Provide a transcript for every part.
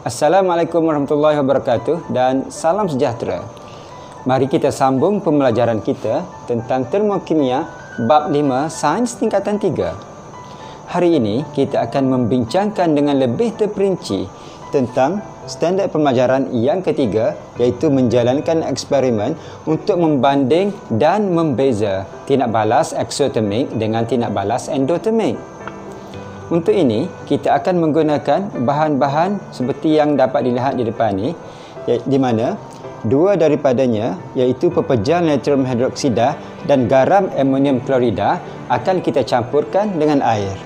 Assalamualaikum warahmatullahi wabarakatuh dan salam sejahtera. Mari kita sambung pembelajaran kita tentang termokimia bab 5 sains tingkatan 3. Hari ini kita akan membincangkan dengan lebih terperinci tentang standard pembelajaran yang ketiga, iaitu menjalankan eksperimen untuk membanding dan membeza tindak balas eksotermik dengan tindak balas endotermik. Untuk ini, kita akan menggunakan bahan-bahan seperti yang dapat dilihat di depan ni, di mana dua daripadanya, iaitu pepejal natrium hidroksida dan garam amonium klorida, akan kita campurkan dengan air.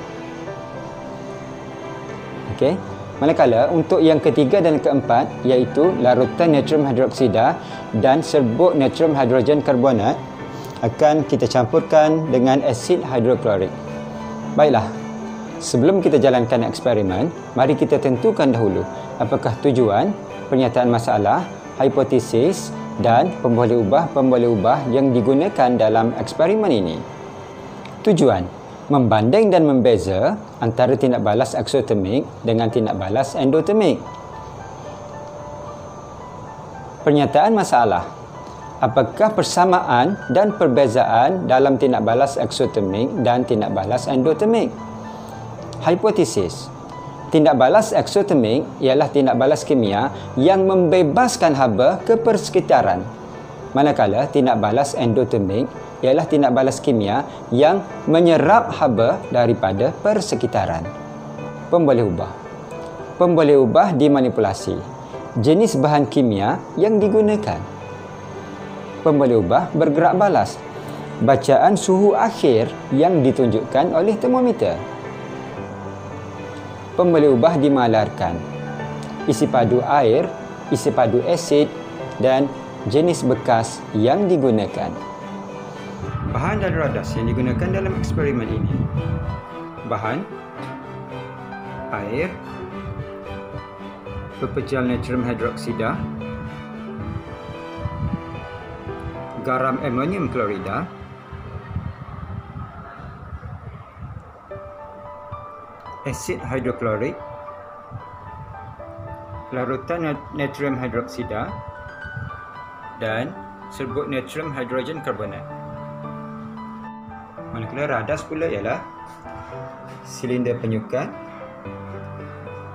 Okey. Manakala untuk yang ketiga dan keempat, iaitu larutan natrium hidroksida dan serbuk natrium hidrogen karbonat, akan kita campurkan dengan asid hidroklorik. Baiklah. Sebelum kita jalankan eksperimen, mari kita tentukan dahulu apakah tujuan, pernyataan masalah, hipotesis dan pemboleh ubah yang digunakan dalam eksperimen ini. Tujuan, membanding dan membeza antara tindak balas eksotermik dengan tindak balas endotermik. Pernyataan masalah, apakah persamaan dan perbezaan dalam tindak balas eksotermik dan tindak balas endotermik? Hipotesis, tindak balas eksotermik ialah tindak balas kimia yang membebaskan haba ke persekitaran, manakala tindak balas endotermik ialah tindak balas kimia yang menyerap haba daripada persekitaran. Pemboleh ubah dimanipulasi. Jenis bahan kimia yang digunakan. Pemboleh ubah bergerak balas. Bacaan suhu akhir yang ditunjukkan oleh termometer. Pemboleh ubah dimalarkan. Isi padu air, isi padu asid dan jenis bekas yang digunakan. Bahan dan radas yang digunakan dalam eksperimen ini. Bahan: air, pepejal natrium hidroksida, garam amonium klorida, asid hidroklorik, larutan natrium hidroksida dan serbuk natrium hidrogen karbonat. Manakala radas pula ialah silinder penyukat,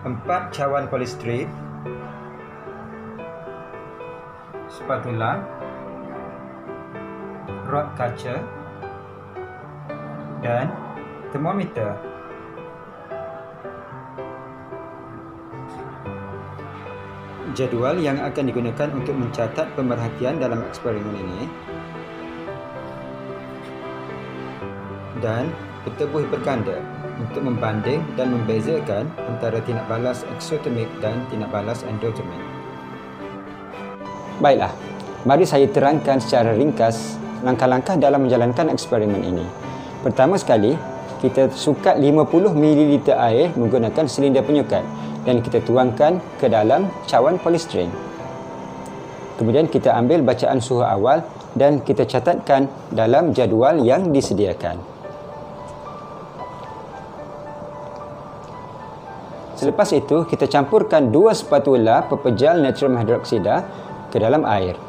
4 cawan polistiren, spatula, rod kaca dan termometer. Jadual yang akan digunakan untuk mencatat pemerhatian dalam eksperimen ini, dan peta buih berganda untuk membanding dan membezakan antara tindak balas eksotermik dan tindak balas endotermik. Baiklah, mari saya terangkan secara ringkas langkah-langkah dalam menjalankan eksperimen ini. Pertama sekali, kita sukat 50 ml air menggunakan silinder penyukat dan kita tuangkan ke dalam cawan polistiren. Kemudian kita ambil bacaan suhu awal dan kita catatkan dalam jadual yang disediakan. Selepas itu, kita campurkan 2 spatula pepejal natrium hidroksida ke dalam air.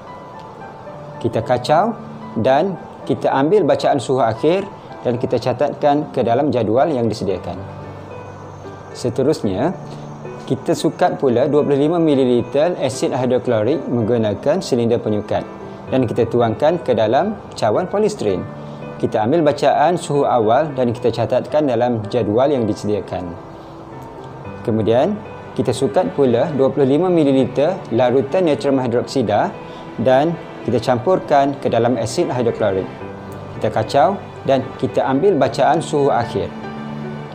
Kita kacau dan kita ambil bacaan suhu akhir dan kita catatkan ke dalam jadual yang disediakan. Seterusnya, kita sukat pula 25 ml asid hidroklorik menggunakan silinder penyukat dan kita tuangkan ke dalam cawan polistiren. Kita ambil bacaan suhu awal dan kita catatkan dalam jadual yang disediakan. Kemudian, kita sukat pula 25 ml larutan natrium hidroksida dan kita campurkan ke dalam asid hidroklorik. Kita kacau dan kita ambil bacaan suhu akhir.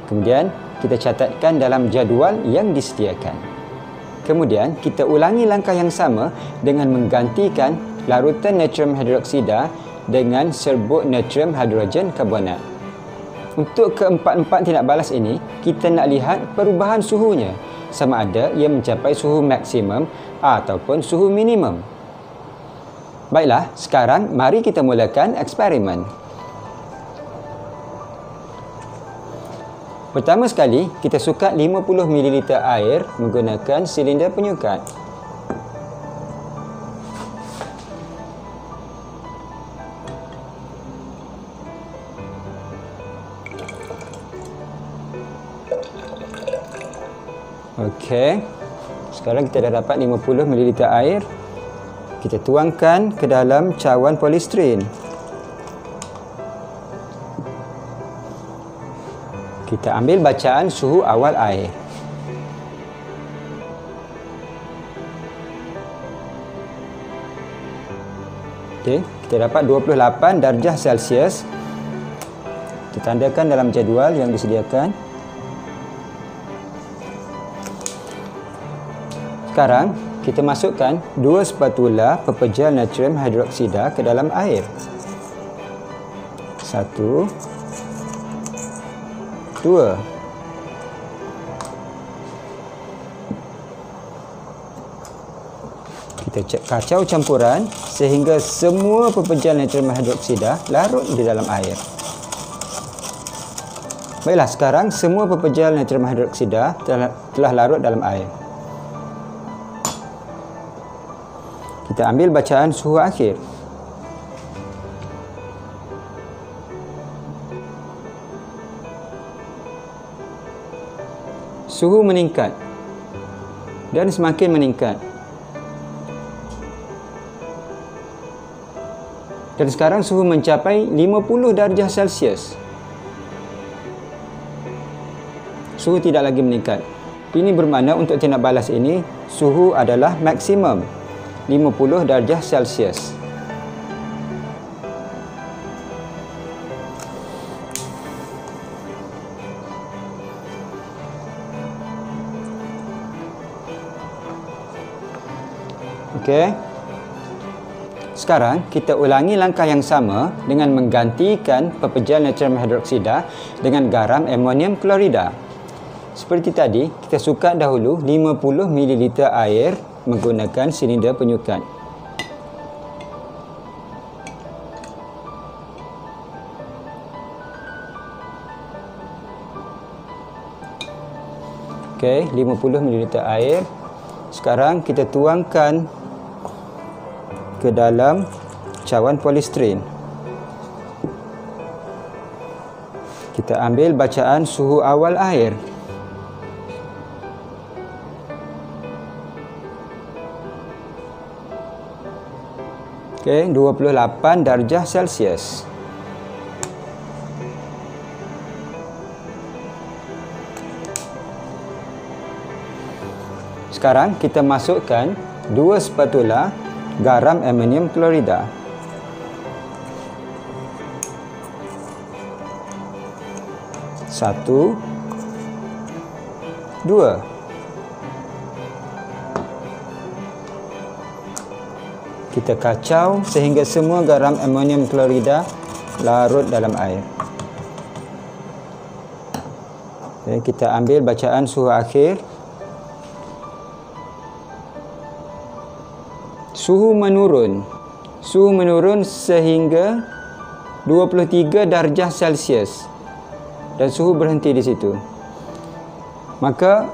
Kemudian, kita catatkan dalam jadual yang disediakan. Kemudian, kita ulangi langkah yang sama dengan menggantikan larutan natrium hidroksida dengan serbuk natrium hidrogen karbonat. Untuk keempat-empat tindak balas ini, kita nak lihat perubahan suhunya, sama ada ia mencapai suhu maksimum ataupun suhu minimum. Baiklah, sekarang mari kita mulakan eksperimen. Pertama sekali, kita sukat 50 ml air menggunakan silinder penyukat. Okey. Sekarang kita dah dapat 50 ml air. Kita tuangkan ke dalam cawan polistiren. Kita ambil bacaan suhu awal air. Okey, kita dapat 28 darjah Celsius. Kita tandakan dalam jadual yang disediakan. Sekarang kita masukkan 2 spatula pepejal natrium hidroksida ke dalam air. 1, 2. Kita kacau campuran sehingga semua pepejal natrium hidroksida larut di dalam air. Baiklah, sekarang semua pepejal natrium hidroksida telah larut dalam air. Kita ambil bacaan suhu akhir. Suhu meningkat dan semakin meningkat. Dan sekarang suhu mencapai 50 darjah Celsius. Suhu tidak lagi meningkat. Ini bermakna untuk tindak balas ini, suhu adalah maksimum 50 darjah Celsius. Okey. Sekarang kita ulangi langkah yang sama dengan menggantikan pepejal natrium hidroksida dengan garam amonium klorida. Seperti tadi, kita sukat dahulu 50 ml air menggunakan silinder penyukat. Okey, 50 ml air. Sekarang kita tuangkan ke dalam cawan polistiren. Kita ambil bacaan suhu awal air. Okey, 28 darjah Celsius. Sekarang kita masukkan 2 spatula garam amonium klorida. Satu, 2. Kita kacau sehingga semua garam amonium klorida larut dalam air. Okay, kita ambil bacaan suhu akhir. Suhu menurun. Suhu menurun sehingga 23 darjah Celsius. Dan suhu berhenti di situ. Maka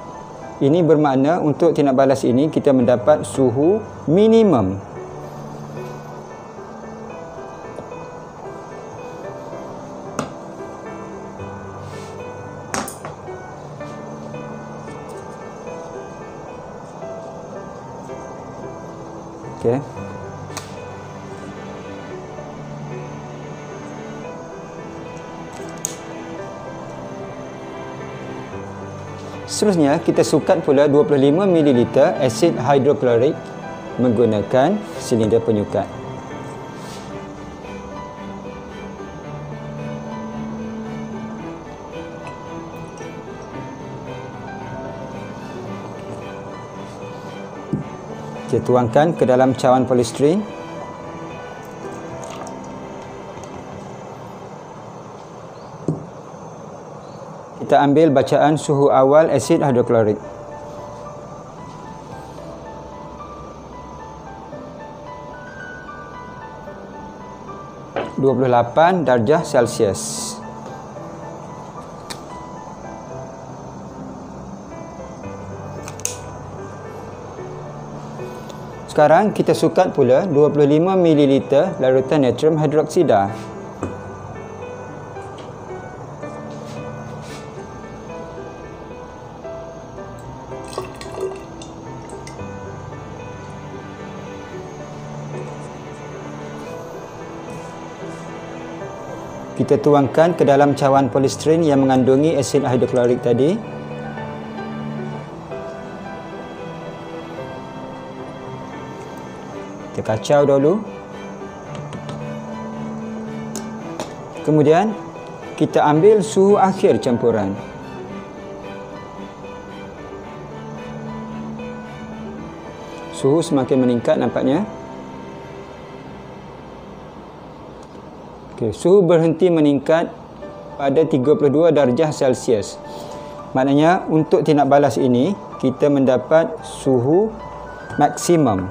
ini bermakna untuk tindak balas ini kita mendapat suhu minimum. Okey. Seterusnya, kita sukat pula 25 ml asid hidroklorik menggunakan silinder penyukat. Kita tuangkan ke dalam cawan polistiren. Kita ambil bacaan suhu awal asid hidroklorik. .28 darjah Celsius. Sekarang kita sukat pula 25 ml larutan natrium hidroksida. Kita tuangkan ke dalam cawan polistiren yang mengandungi asid hidroklorik tadi. Kita kacau dahulu. Kemudian kita ambil suhu akhir campuran. Suhu semakin meningkat nampaknya. Okay, suhu berhenti meningkat pada 32 darjah Celsius. Maknanya untuk tindak balas ini kita mendapat suhu maksimum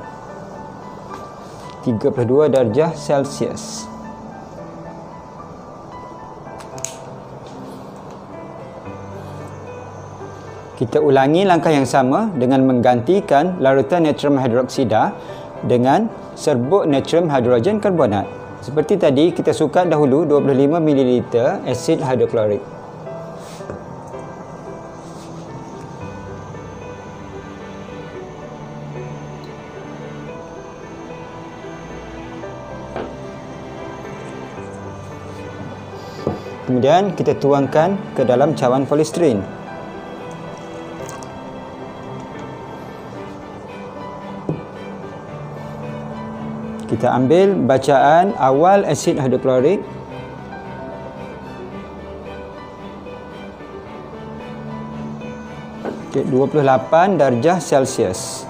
32 darjah Celsius. Kita ulangi langkah yang sama dengan menggantikan larutan natrium hidroksida dengan serbuk natrium hidrogen karbonat. Seperti tadi, kita sukat dahulu 25 ml asid hidroklorik. Kemudian kita tuangkan ke dalam cawan polistiren. Kita ambil bacaan awal asid hidroklorik. Okay, 28 darjah Celsius.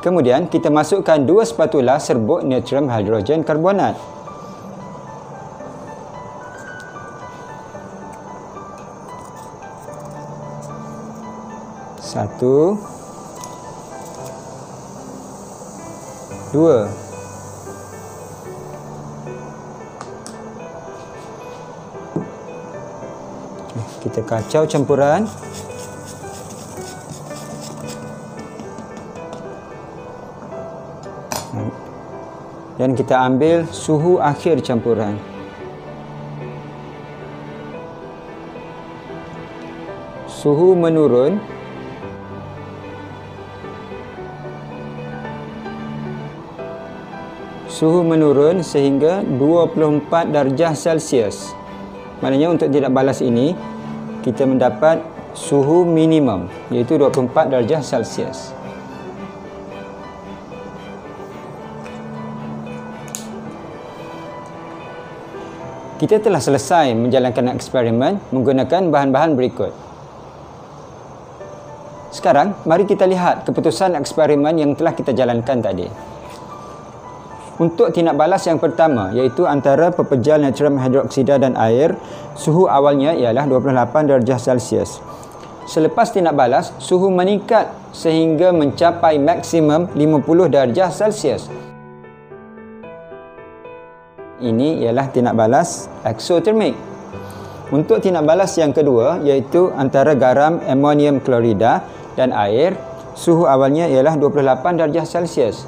Kemudian kita masukkan 2 spatula serbuk natrium hidrogen karbonat. Satu, dua. Kita kacau campuran. Dan kita ambil suhu akhir campuran. Suhu menurun. Suhu menurun sehingga 24 darjah Celsius. Maknanya untuk tindak balas ini kita mendapat suhu minimum iaitu 24 darjah Celsius. Kita telah selesai menjalankan eksperimen menggunakan bahan-bahan berikut. Sekarang mari kita lihat keputusan eksperimen yang telah kita jalankan tadi. Untuk tindak balas yang pertama, iaitu antara pepejal natrium hidroksida dan air, suhu awalnya ialah 28 darjah Celsius. Selepas tindak balas, suhu meningkat sehingga mencapai maksimum 50 darjah Celsius. Ini ialah tindak balas eksotermik. Untuk tindak balas yang kedua, iaitu antara garam amonium klorida dan air, suhu awalnya ialah 28 darjah Celsius.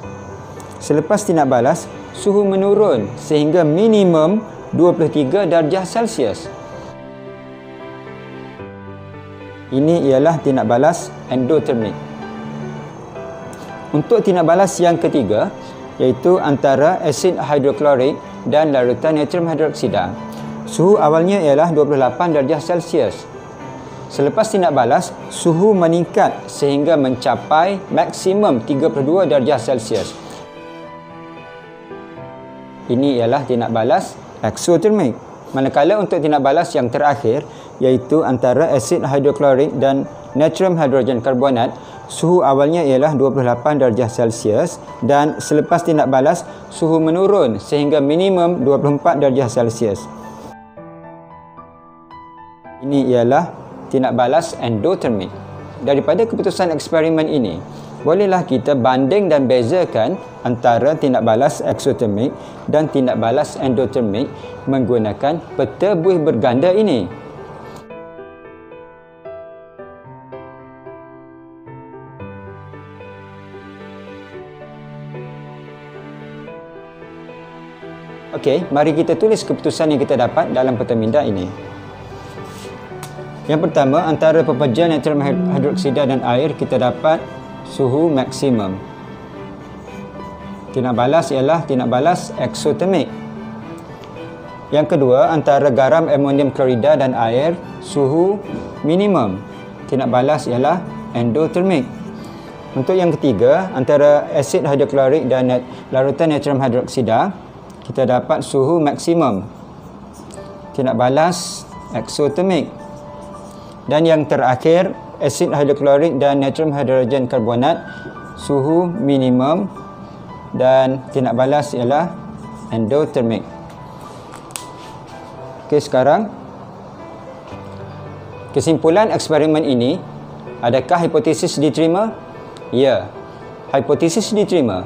Selepas tindak balas, suhu menurun sehingga minimum 23 darjah Celsius. Ini ialah tindak balas endotermik. Untuk tindak balas yang ketiga, iaitu antara asid hidroklorik dan larutan natrium hidroksida, suhu awalnya ialah 28 darjah Celsius. Selepas tindak balas, suhu meningkat sehingga mencapai maksimum 32 darjah Celsius. Ini ialah tindak balas eksotermik. Manakala untuk tindak balas yang terakhir, iaitu antara asid hidroklorik dan natrium hidrogen karbonat, suhu awalnya ialah 28 darjah Celsius dan selepas tindak balas, suhu menurun sehingga minimum 24 darjah Celsius. Ini ialah tindak balas endotermik. Daripada keputusan eksperimen ini, Bolehlah kita banding dan bezakan antara tindak balas eksotermik dan tindak balas endotermik menggunakan peta buih berganda ini. Okey, mari kita tulis keputusan yang kita dapat dalam peta minda ini. Yang pertama, antara pepeja natrium hidroksida dan air kita dapat suhu maksimum. Tindak balas ialah tindak balas eksotermik. Yang kedua, antara garam amonium klorida dan air, suhu minimum. Tindak balas ialah endotermik. Untuk yang ketiga, antara asid hidroklorik dan larutan natrium hidroksida, kita dapat suhu maksimum. Tindak balas eksotermik. Dan yang terakhir, asid hidroklorik dan natrium hidrogen karbonat, suhu minimum dan tindak balas ialah endotermik. Okey, sekarang kesimpulan eksperimen ini, adakah hipotesis diterima? Ya, hipotesis diterima.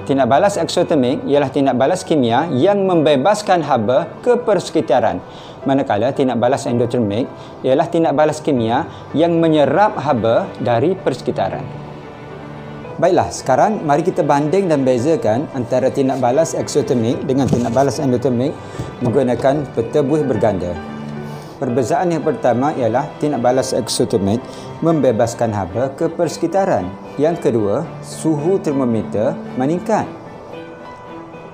Tindak balas eksotermik ialah tindak balas kimia yang membebaskan haba ke persekitaran, manakala tindak balas endotermik ialah tindak balas kimia yang menyerap haba dari persekitaran. Baiklah, sekarang mari kita banding dan bezakan antara tindak balas eksotermik dengan tindak balas endotermik menggunakan peta buih berganda. Perbezaan yang pertama ialah tindak balas eksotermik membebaskan haba ke persekitaran. Yang kedua, suhu termometer meningkat.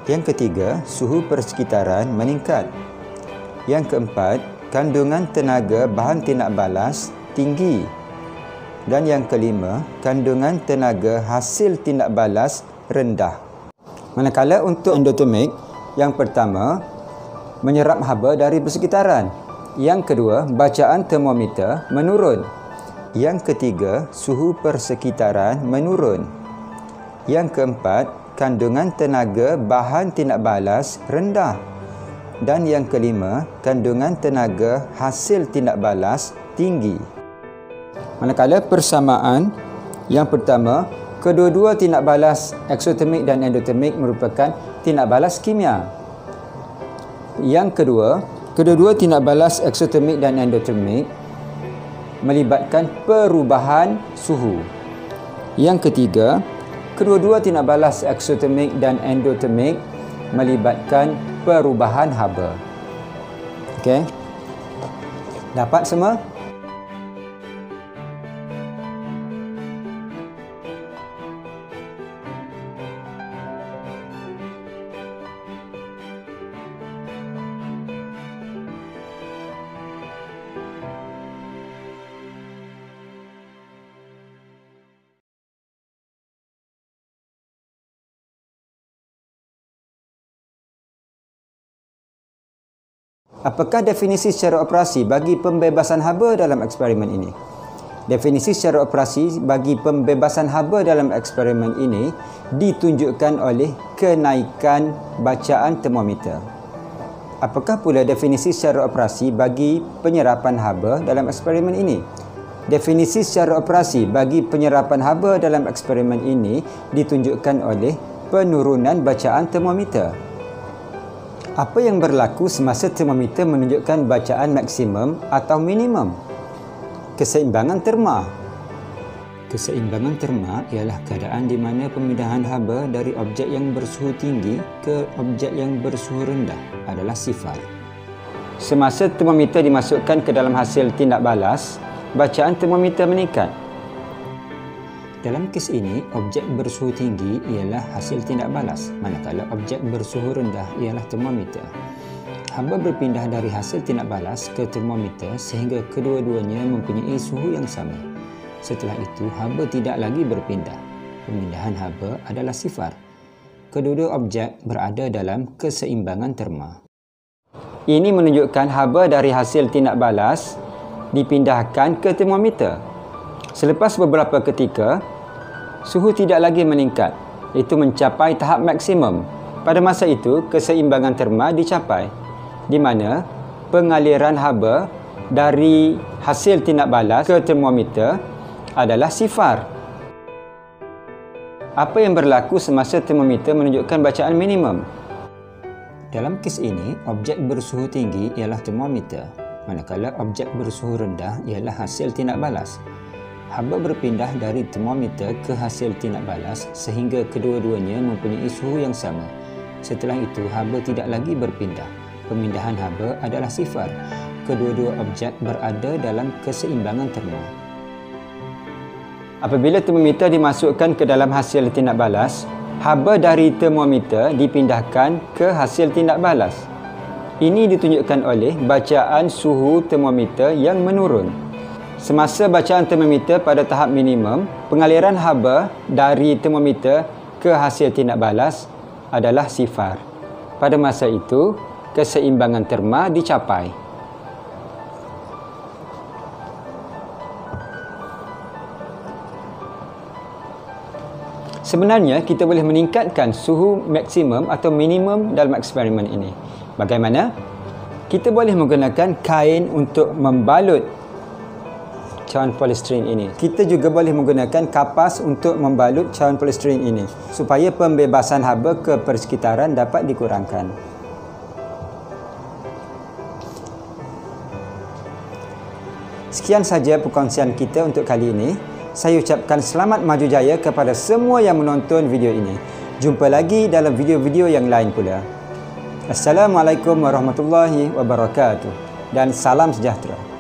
Yang ketiga, suhu persekitaran meningkat. Yang keempat, kandungan tenaga bahan tindak balas tinggi. Dan yang kelima, kandungan tenaga hasil tindak balas rendah. Manakala untuk endotermik, yang pertama, menyerap haba dari persekitaran. Yang kedua, bacaan termometer menurun. Yang ketiga, suhu persekitaran menurun. Yang keempat, kandungan tenaga bahan tindak balas rendah. Dan yang kelima, kandungan tenaga hasil tindak balas tinggi. Manakala persamaan, yang pertama, kedua-dua tindak balas eksotermik dan endotermik merupakan tindak balas kimia. Yang kedua, kedua-dua tindak balas eksotermik dan endotermik melibatkan perubahan suhu. Yang ketiga, kedua-dua tindak balas eksotermik dan endotermik melibatkan perubahan haba. Okey. Dapat semua? Apakah definisi secara operasi bagi pembebasan haba dalam eksperimen ini? Definisi secara operasi bagi pembebasan haba dalam eksperimen ini ditunjukkan oleh kenaikan bacaan termometer. Apakah pula definisi secara operasi bagi penyerapan haba dalam eksperimen ini? Definisi secara operasi bagi penyerapan haba dalam eksperimen ini ditunjukkan oleh penurunan bacaan termometer. Apa yang berlaku semasa termometer menunjukkan bacaan maksimum atau minimum? Keseimbangan terma. Keseimbangan terma ialah keadaan di mana pemindahan haba dari objek yang bersuhu tinggi ke objek yang bersuhu rendah adalah sifar. Semasa termometer dimasukkan ke dalam hasil tindak balas, bacaan termometer meningkat. Dalam kes ini, objek bersuhu tinggi ialah hasil tindak balas, manakala objek bersuhu rendah ialah termometer. Haba berpindah dari hasil tindak balas ke termometer sehingga kedua-duanya mempunyai suhu yang sama. Setelah itu, haba tidak lagi berpindah. Pemindahan haba adalah sifar. Kedua-dua objek berada dalam keseimbangan terma. Ini menunjukkan haba dari hasil tindak balas dipindahkan ke termometer. Selepas beberapa ketika, suhu tidak lagi meningkat, iaitu mencapai tahap maksimum. Pada masa itu, keseimbangan terma dicapai, di mana pengaliran haba dari hasil tindak balas ke termometer adalah sifar. Apa yang berlaku semasa termometer menunjukkan bacaan minimum? Dalam kes ini, objek bersuhu tinggi ialah termometer, manakala objek bersuhu rendah ialah hasil tindak balas. Haba berpindah dari termometer ke hasil tindak balas sehingga kedua-duanya mempunyai suhu yang sama. Setelah itu, haba tidak lagi berpindah. Pemindahan haba adalah sifar. Kedua-dua objek berada dalam keseimbangan termo. Apabila termometer dimasukkan ke dalam hasil tindak balas, haba dari termometer dipindahkan ke hasil tindak balas. Ini ditunjukkan oleh bacaan suhu termometer yang menurun. Semasa bacaan termometer pada tahap minimum, pengaliran haba dari termometer ke hasil tindak balas adalah sifar. Pada masa itu, keseimbangan terma dicapai. Sebenarnya, kita boleh meningkatkan suhu maksimum atau minimum dalam eksperimen ini. Bagaimana? Kita boleh menggunakan kain untuk membalut cawan polistiren ini. Kita juga boleh menggunakan kapas untuk membalut cawan polistiren ini supaya pembebasan haba ke persekitaran dapat dikurangkan. Sekian saja perkongsian kita untuk kali ini. Saya ucapkan selamat maju jaya kepada semua yang menonton video ini. Jumpa lagi dalam video-video yang lain pula. Assalamualaikum warahmatullahi wabarakatuh dan salam sejahtera.